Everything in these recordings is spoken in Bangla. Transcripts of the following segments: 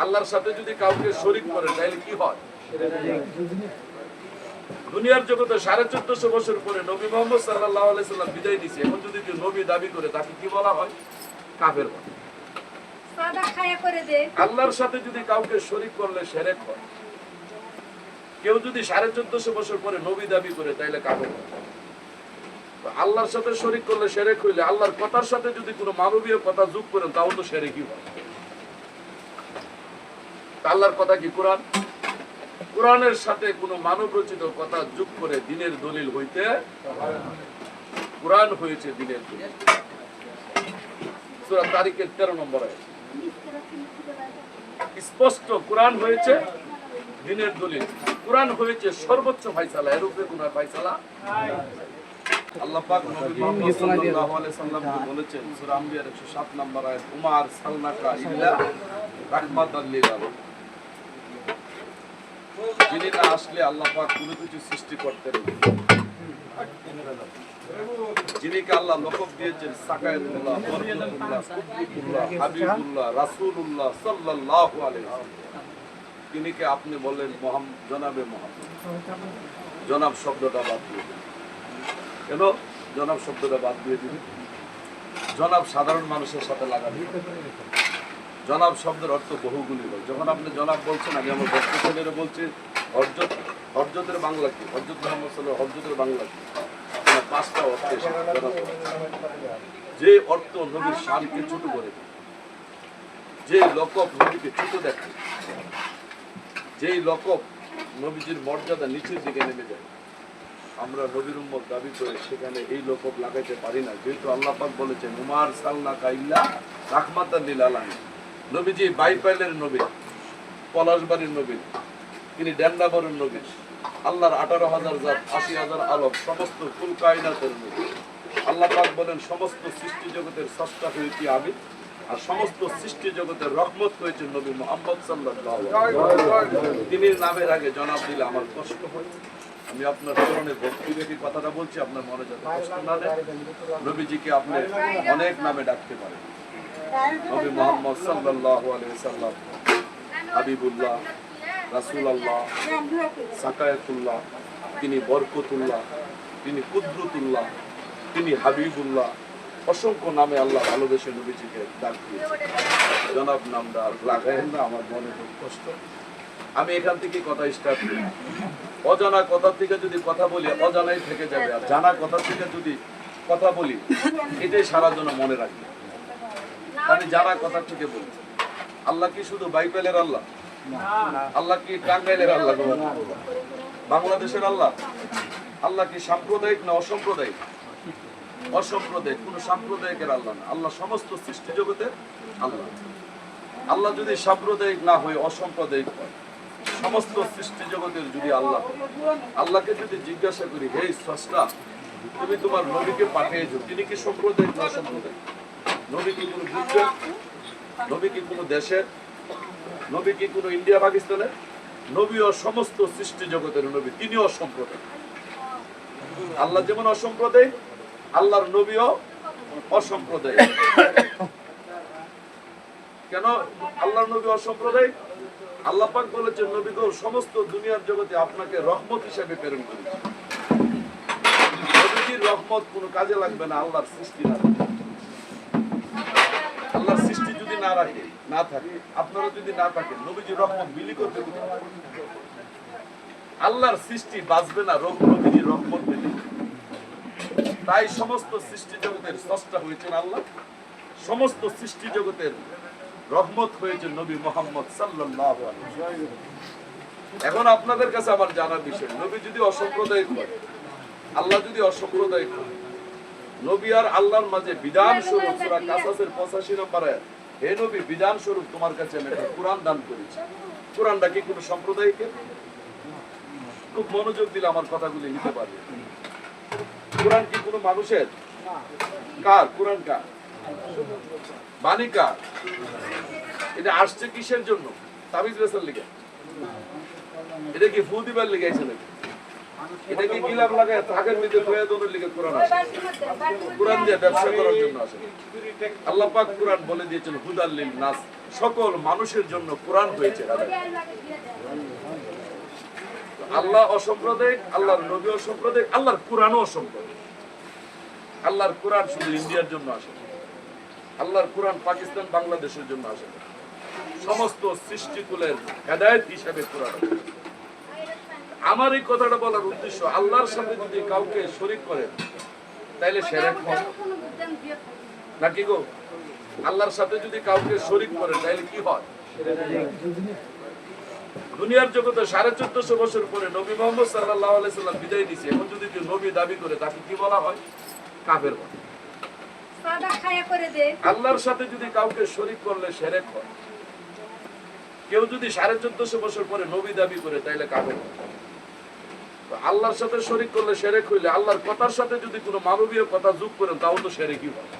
আল্লাহর সাথে যদি কাউকে শরীক করে তাহলে কি হয়? দুনিয়ার জগতে 1450 বছর পরে নবী মুহাম্মদ সাল্লাল্লাহু আলাইহি সাল্লাম বিদায় নিয়েছে, এখন যদি কেউ নবী দাবি করে তাকে কি বলা হয়? কাফের বলে। আল্লাহর সাথে যদি কাউকে শরীক করলে শিরক হয়। কেউ যদি 1450 বছর পরে নবী দাবি করে তাহলে কাফের হয়। আল্লাহর সাথে শরীক করলে শিরক হইলে আল্লাহর কথার সাথে যদি কোনো মানবীয় কথা যোগ করেন তাও তো শিরকই হয়। আল্লাহর কথা কি কোরআন? কোরআনের সাথে কোনো মানব রচিত কথা যোগ করে দ্বীনের দলিল হইতে কোরআন হয়েছে দ্বীনের দলিল। সূরা তারিকের 13 নম্বর আয়াত স্পষ্ট কোরআন হয়েছে দ্বীনের দলিল। কোরআন হয়েছে সর্বোচ্চ ফয়সালা, এর উপরে কোনো ফয়সালা নাই। আল্লাহ পাক নবী মুহাম্মদ সাল্লাল্লাহু আলাইহি সাল্লামকে বলেছেন সূরা আম্বিয়ার 107 নম্বর আয়াত, উমা আরসালনাকা ইল্লা রাহমাতাল লিল আলামিন। যিনি না আসলে আল্লাহ পাক কোনো কিছু সৃষ্টি করতেন না। যিনিকে আল্লাহ লকব দিয়েছেন সাকায়াতুল্লাহ, বরকতুল্লাহ, কুতুবুল্লাহ, হাবিবুল্লাহ, রাসূলুল্লাহ সাল্লাল্লাহু আলাইহি ওয়াসাল্লাম, তিনিকে আপনি বলেন জনাবে মুহাম্মদ। জনাব শব্দটা বাদ দিয়ে দিন। কেন জনাব শব্দটা বাদ দিয়ে দিবেন? জনাব সাধারণ মানুষের সাথে লাগাবেন। জনাব শব্দের অর্থ বহুগুণী হয়। যখন আপনি জনাব বলছেন, আমি আমার বক্তা ছেলেরা বলছি হযরত, হযরতের বাংলা কি? হযরত মুহাম্মদ সাল্লাল্লাহু আলাইহি হযরতের বাংলা কি? পাঁচটা অর্থ যে অর্থ নবীর শানকে ছোট করে দেয়, যে লকব নবীকে ছোট দেখে, যেই লকব নবীজির মর্যাদা নিচের দিকে নেমে যায়, আমরা নবীর উম্মত দাবি করে সেখানে এই লকব লাগাইতে পারি না। যেহেতু আল্লাহ পাক বলেছেন উমার সালনাকা ইল্লা রাহমাতাল লিল আলামিন। নবীজি বাইপাইলের নবী, পলাশবাড়ির নবী, তিনি ডেন্ডাবরের নবী, আল্লাহর 18,000 জাত, 80,000 আলোক, সমস্ত কুল কায়নাতের নবী। আল্লাহ পাক বলেন সমস্ত সৃষ্টি জগতের স্রষ্টা হয়েছি আমি, আর সমস্ত সৃষ্টি জগতের রহমত হয়েছে নবী মুহাম্মদ সাল্লাল্লাহু আলাইহি ওয়াসাল্লাম। তিনি নামের আগে জনাব দিলে আমার কষ্ট হয়। আমি আপনার চরণে ভক্তি রেখে কথাটা বলছি, আপনার মনে যাতে কষ্ট না দেয়। নবীজিকে আপনি অনেক নামে ডাকতে পারেন। নবী মুহাম্মদ সাল্লাল্লাহু আলাইহি ওয়াসাল্লাম হাবিবুল্লাহ, রাসূলুল্লাহ, সাকায়াতুল্লাহ, তিনি বরকতুল্লাহ, তিনি কুদরতুল্লাহ, তিনি হাবিবুল্লাহ। অসংখ্য নামে আল্লাহ ভালোবেসে নবীজিকে ডাক দিয়েছে। জনাব নামটা লাগায়েন না, আমার মনে খুব কষ্ট। আমি এখান থেকে কথা স্টার্ট করি। অজানা কথা থেকে যদি কথা বলি অজানাই থেকে যাবে, আর জানা কথা থেকে যদি কথা বলি এটাই সারা জন্য মনে রাখবে। আমি জানা কথা থেকে বলি। আল্লাহ কি শুধু বাইবেলের আল্লাহ? আল্লাহ কি টাঙ্গাইলের আল্লাহ? বাংলাদেশের আল্লাহ? আল্লাহ কি সাম্প্রদায়িক না অসাম্প্রদায়িক? অসাম্প্রদায়িক, কোন সাম্প্রদায়িকের আল্লাহ না। আল্লাহ সমস্ত সৃষ্টি জগতের আল্লাহ। আল্লাহ যদি সাম্প্রদায়িক না হয়ে অসাম্প্রদায়িক হয়, সমস্ত সৃষ্টি জগতের যদি আল্লাহ, আল্লাহকে যদি জিজ্ঞাসা করি হে স্রষ্টা, তুমি তোমার নবীকে পাঠিয়েছো, তিনি কি সাম্প্রদায়িক না অসাম্প্রদায়িক? নবী কি কোনো যুদ্ধের? নবী কি কোনো দেশের? নবী কি কোনো ইন্ডিয়া পাকিস্তানের? নবী ও সমস্ত সৃষ্টি জগতের নবী, তিনি অসাম্প্রদায়িক। আল্লাহ যেমন অসাম্প্রদায়িক, আল্লাহর নবীও অসাম্প্রদায়িক। কেন আল্লাহর নবী অসাম্প্রদায়িক? আল্লাহ পাক বলেছেন নবীগো সমস্ত দুনিয়ার জগতে আপনাকে রহমত হিসেবে প্রেরণ করেছি। নবীজির রহমত কোনো কাজে লাগবে না আল্লাহর সৃষ্টি না। আল্লাহর সৃষ্টি যদি না রাখে, না থাকে, আপনারা যদি না থাকেন, নবীজির রহমত বিলি করতে কোথায়? আল্লাহর সৃষ্টি বাঁচবে না, নবীজির রহমত বিলি। তাই সমস্ত সৃষ্টি জগতের স্রষ্টা হয়েছেন আল্লাহ, সমস্ত সৃষ্টি জগতের রহমত হয়েছে নবী মুহাম্মদ সাল্লাল্লাহু আলাইহি ওয়াসাল্লাম। এখন আপনাদের কাছে আমার জানার বিষয়, নবী যদি অসাম্প্রদায়িক হয়, আল্লাহ যদি অসাম্প্রদায়িক হয়, নবী আর আল্লাহর মাঝে বিধান স্বরূপ সূরা কাসাসের 85 নম্বর আয়াত, হে নবী বিধান স্বরূপ তোমার কাছে আমি একটা কোরআন দান করেছি। কোরআনটা কি কোনো সাম্প্রদায়িকের? খুব মনোযোগ দিলে আমার কথাগুলি নিতে পারবে। কোরআন কি কোনো মানুষের? কার? কোরআন কার? বাণী কার? এটা আসছে কিসের জন্য? তাবিজ বেচার লিগে? এটা কি ফু দিবার লিগে আইছে নাকি? এটা কি গিলাপ লাগায় থাকের মধ্যে প্রয়োজনের লিগে কোরআন আসে? কোরআন দিয়ে ব্যবসা করার জন্য আসে? আল্লাহ পাক কোরআন বলে দিয়েছেন হুদাল লিন নাস, সকল মানুষের জন্য কোরআন হয়েছে। আল্লাহ অসাম্প্রদায়িক, আল্লাহর নবী অসাম্প্রদায়িক, আল্লাহর কোরআনও অসাম্প্রদায়িক। আল্লাহর কোরআন শুধু ইন্ডিয়ার জন্য আসে না, আল্লাহর কোরআন পাকিস্তান বাংলাদেশের জন্য আসে না, সমস্ত সৃষ্টিকুলের হেদায়েত হিসাবে কোরআন। আমার এই কথাটা বলার উদ্দেশ্য, আল্লাহর সাথে যদি কাউকে শরীক করে তাইলে শিরক হয় নাকি গো? আল্লাহর সাথে যদি কাউকে শরীক করে তাইলে কি হয়? দুনিয়ার জগতে 1450 বছর পরে নবী মুহাম্মদ সাল্লাল্লাহু আলাইহি সাল্লাম বিদায় দিয়েছে, এখন যদি কেউ নবী দাবি করে তাকে কি বলা হয়? কাফের বলে। আল্লাহর সাথে যদি কাউকে শরীক করলে শিরক হয়। কেউ যদি 1450 বছর পরে নবী দাবি করে তাইলে কাফের হয়। আল্লাহর সাথে শরীক করলে শিরক হইলে আল্লাহর কথার সাথে যদি কোনো মানবীয় কথা যোগ করেন তাও তো শিরকই হয়।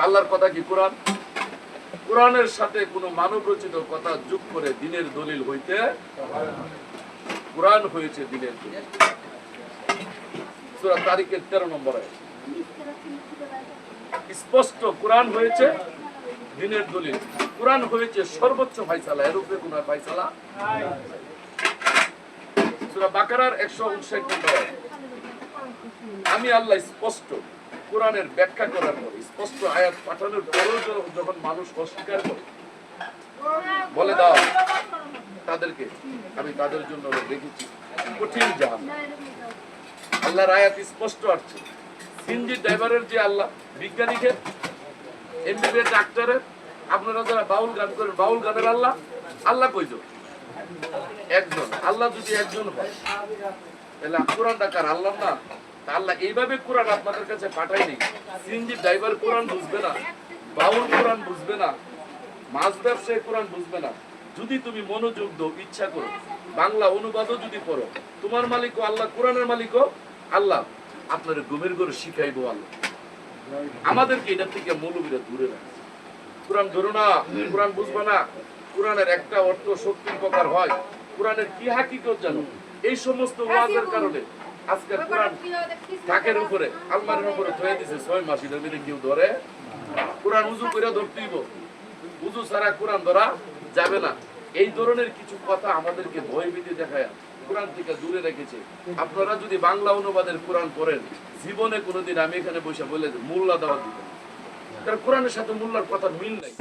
আল্লাহর কথা কি কোরআন? কোরআনের সাথে কোনো মানব রচিত কথা যোগ করে দ্বীনের দলিল হইতে, কোরআন হয়েছে দ্বীনের দলিল। সূরা তারিকের 13 নম্বর আয়াত স্পষ্ট, কোরআন হয়েছে দ্বীনের দলিল, কোরআন হয়েছে সর্বোচ্চ ফয়সালা, এর উপরে কোনো ফয়সালা নাই। সূরা বাকারার 159 নম্বর আয়াত, আমি আল্লাহ স্পষ্ট কোরআনের ব্যাখ্যা করার পর, স্পষ্ট আয়াত পাঠানোর পরেও যখন মানুষ অস্বীকার করে, বলে দাও তাদেরকে আমি তাদের জন্য রেখেছি কঠিন জাহান্নাম। আল্লাহর আয়াত স্পষ্ট আসছে। সিএনজি ড্রাইভারের যে আল্লাহ, বিজ্ঞানীকে, এমবিবিএস ডাক্তারের, আপনারা যারা বাউল গান করেন, বাউল গানের আল্লাহ, আল্লাহ কয়জন? একজন। আল্লাহ যদি একজন হয় তাহলে কোরআনটা কার? আল্লাহ না? আল্লাহ এইভাবে কোরআন আপনাদের কাছে পাঠায়নি। সিএনজি ড্রাইভার কোরআন বুঝবে না, বাউল কোরআন বুঝবে না, মাছ ব্যবসায়ী কোরআন বুঝবে না। যদি তুমি মনোযোগ দাও, ইচ্ছা করো, বাংলা অনুবাদও যদি করো, তোমার মালিকও আল্লাহ, কোরআনের মালিকও আল্লাহ, আপনার ঘুমের ঘরে শিখাইবো আল্লাহ। আমাদেরকে এটার থেকে মৌলবীরা দূরে রাখে। কোরআন ধরো না, কোরআন বুঝবে না, কোরআনের একটা অর্থ শক্তির প্রকার হয়, কোরআনের কি হাকিকত জানো, এই সমস্ত ওয়াজের কারণে আজকের কোরআন থাকের উপরে, আলমারির উপরে থয়ে দিছে 6 মাস, এটার মধ্যে কেউ ধরে? কোরআন উজু করে ধরতেইব, উজু ছাড়া কোরআন ধরা যাবে না। এই ধরনের কিছু কথা আমাদেরকে ভয়ভীতি দেখায় কোরআন থেকে দূরে রেখেছে। আপনারা যদি বাংলা অনুবাদের কোরআন পড়েন, জীবনে কোনোদিন আমি এখানে বসে বলে মোল্লা দেওয়া দিবেন, কারণ কোরআনের সাথে মোল্লার কথা মিল নাই।